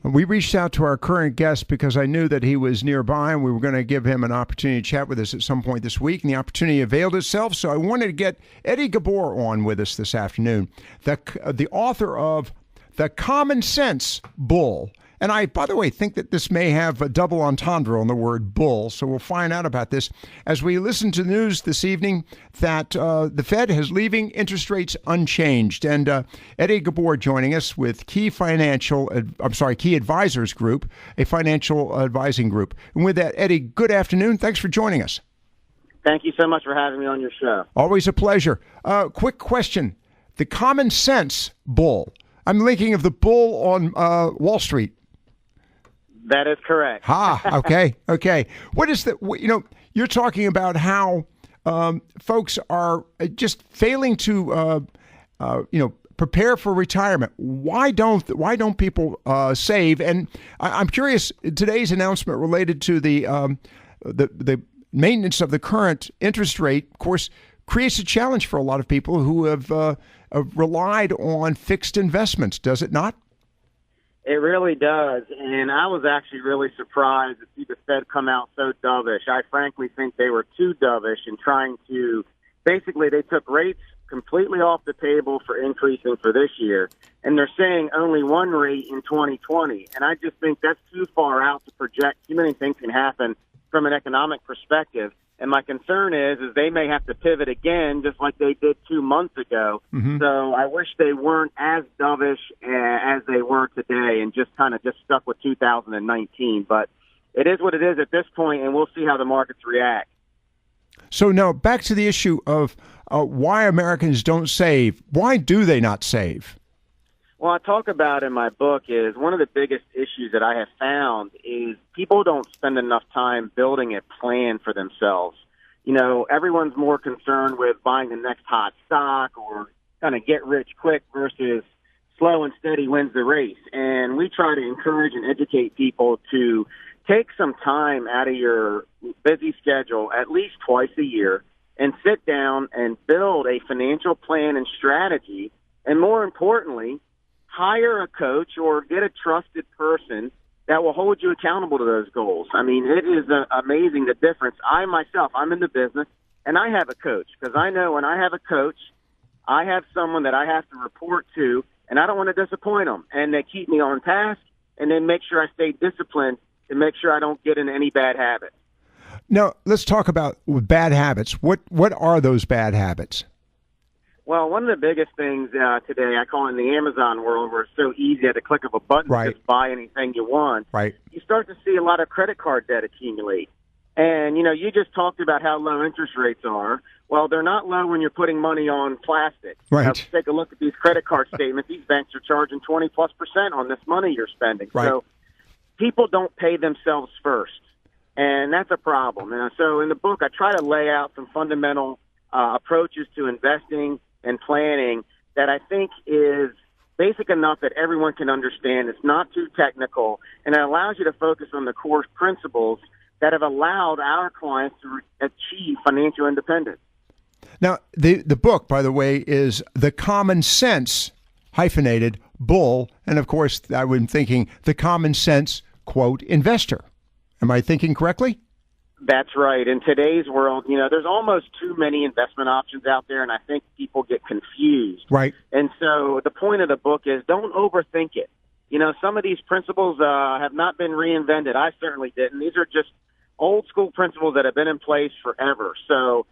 We reached out to our current guest because I knew that he was nearby and we were going to give him an opportunity to chat with us at some point this week, and the opportunity availed itself. So I wanted to get Eddie Ghabour on with us this afternoon, the author of The Common Sense Bull. And I, by the way, think that this may have a double entendre on the word bull, so we'll find out about this as we listen to the news this evening that the Fed is leaving interest rates unchanged. And Eddie Ghabour joining us with Key Advisors Group, a financial advising group. And with that, Eddie, good afternoon. Thanks for joining us. Thank you so much for having me on your show. Always a pleasure. Quick question. The Common Sense Bull. I'm thinking of the bull on Wall Street. That is correct. Okay. What is you're talking about how folks are just failing to, prepare for retirement. Why don't people save? And I'm curious, today's announcement related to the maintenance of the current interest rate, of course, creates a challenge for a lot of people who have relied on fixed investments, does it not? It really does, and I was actually really surprised to see the Fed come out so dovish. I frankly think they were too dovish in trying to – basically they took rates completely off the table for increasing for this year, and they're saying only one rate in 2020. And I just think that's too far out to project. Too many things can happen from an economic perspective. And my concern is they may have to pivot again, just like they did 2 months ago. Mm-hmm. So I wish they weren't as dovish as they were today and just kind of stuck with 2019. But it is what it is at this point, and we'll see how the markets react. So now back to the issue of why Americans don't save. Why do they not save? Well, I talk about in my book is one of the biggest issues that I have found is people don't spend enough time building a plan for themselves. You know, everyone's more concerned with buying the next hot stock or kind of get rich quick versus slow and steady wins the race. And we try to encourage and educate people to take some time out of your busy schedule at least twice a year and sit down and build a financial plan and strategy. And more importantly, hire a coach or get a trusted person that will hold you accountable to those goals. I mean, it is amazing the difference. I myself, I'm in the business, and I have a coach because I know when I have a coach, I have someone that I have to report to, and I don't want to disappoint them. And they keep me on task and then make sure I stay disciplined and make sure I don't get into any bad habits. Now, let's talk about bad habits. What are those bad habits? Well, one of the biggest things today, I call it in the Amazon world, where it's so easy at the click of a button to just buy anything you want. Right. You start to see a lot of credit card debt accumulate. And, you just talked about how low interest rates are. Well, they're not low when you're putting money on plastic. Right. Now, take a look at these credit card statements. These banks are charging 20+% on this money you're spending. Right. So people don't pay themselves first. And that's a problem. And so in the book, I try to lay out some fundamental approaches to investing and planning that I think is basic enough that everyone can understand. It's not too technical, and it allows you to focus on the core principles that have allowed our clients to achieve financial independence. Now, the book, by the way, is The Common Sense, hyphenated, Bull, and of course, I'm thinking The Common Sense, quote, Investor. Am I thinking correctly? That's right. In today's world, there's almost too many investment options out there, and I think people get confused. Right. And so the point of the book is don't overthink it. Some of these principles have not been reinvented. I certainly didn't. These are just old school principles that have been in place forever. So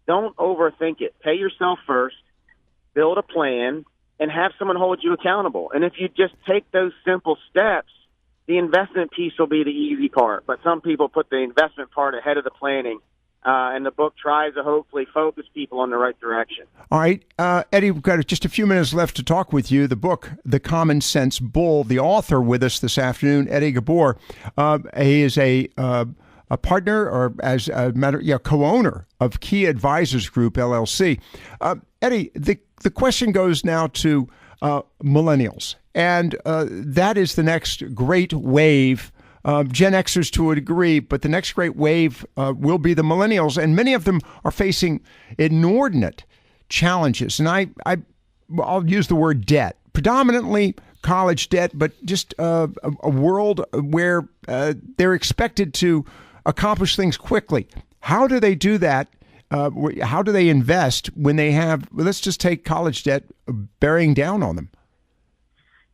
don't overthink it. Pay yourself first, build a plan, and have someone hold you accountable. And if you just take those simple steps, the investment piece will be the easy part, but some people put the investment part ahead of the planning, and the book tries to hopefully focus people in the right direction. All right. Eddie, we've got just a few minutes left to talk with you. The book, The Common Sense Bull, the author with us this afternoon, Eddie Ghabour. He is a partner or as a matter, co-owner of Key Advisors Group, LLC. Eddie, the question goes now to millennials. And that is the next great wave. Gen Xers to a degree, but the next great wave will be the millennials. And many of them are facing inordinate challenges. And I'll use the word debt, predominantly college debt, but just a world where they're expected to accomplish things quickly. How do they do that? How do they invest when they have, let's just take college debt bearing down on them?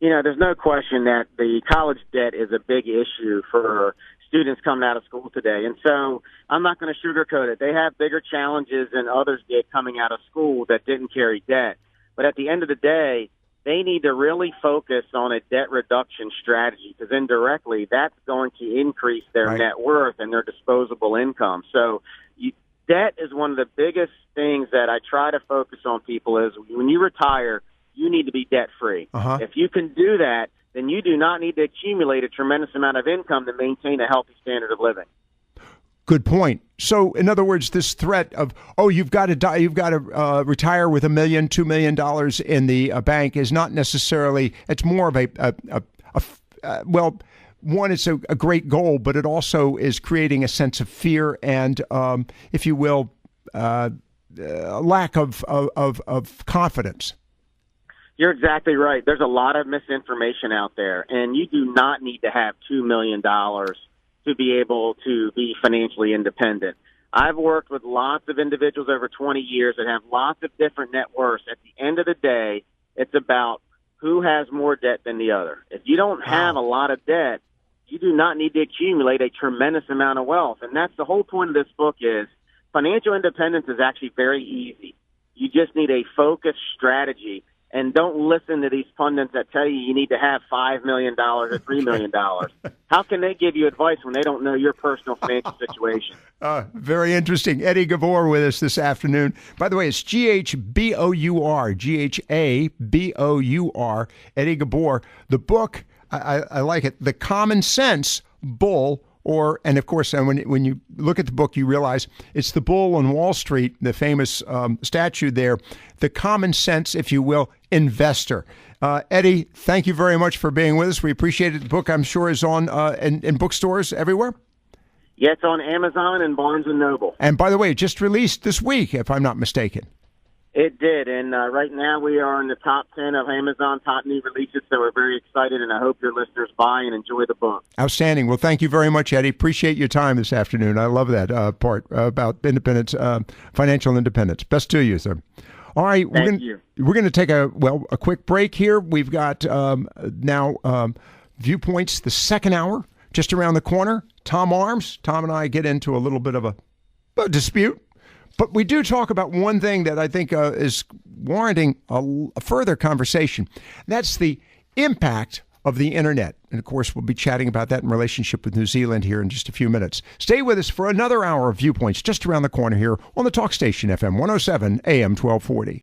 There's no question that the college debt is a big issue for students coming out of school today. And so I'm not going to sugarcoat it. They have bigger challenges than others did coming out of school that didn't carry debt. But at the end of the day, they need to really focus on a debt reduction strategy, because indirectly that's going to increase their net worth and their disposable income. So debt is one of the biggest things that I try to focus on people is when you retire, you need to be debt-free. If you can do that, then you do not need to accumulate a tremendous amount of income to maintain a healthy standard of living. Good point. So, in other words, this threat of, you've got to die, you've got to retire with $1 million, $2 million in the bank is not necessarily, it's more of one, it's a great goal, but it also is creating a sense of fear and, if you will, lack of confidence. You're exactly right. There's a lot of misinformation out there, and you do not need to have $2 million to be able to be financially independent. I've worked with lots of individuals over 20 years that have lots of different net worths. At the end of the day, it's about who has more debt than the other. If you don't have a lot of debt, you do not need to accumulate a tremendous amount of wealth. And that's the whole point of this book is financial independence is actually very easy. You just need a focused strategy. And don't listen to these pundits that tell you need to have $5 million or $3 million. How can they give you advice when they don't know your personal financial situation? Very interesting. Eddie Ghabour with us this afternoon. By the way, it's Ghabour, Ghabour, Eddie Ghabour. The book, I like it, The Common Sense Bull. And of course, when you look at the book, you realize it's the bull on Wall Street, the famous statue there, the common sense, if you will, investor. Eddie, thank you very much for being with us. We appreciate it. The book, I'm sure, is on in bookstores everywhere. Yeah, it's on Amazon and Barnes & Noble. And by the way, it just released this week, if I'm not mistaken. It did, and right now we are in the top 10 of Amazon top new releases, so we're very excited, and I hope your listeners buy and enjoy the book. Outstanding. Well, thank you very much, Eddie. Appreciate your time this afternoon. I love that part about independence, financial independence. Best to you, sir. All right, we're going to take a quick break here. We've got now Viewpoints, the second hour, just around the corner. Tom Arms. Tom and I get into a little bit of a dispute. But we do talk about one thing that I think is warranting a further conversation. That's the impact of the internet. And of course, we'll be chatting about that in relationship with New Zealand here in just a few minutes. Stay with us for another hour of Viewpoints just around the corner here on the Talk Station FM 107 AM 1240.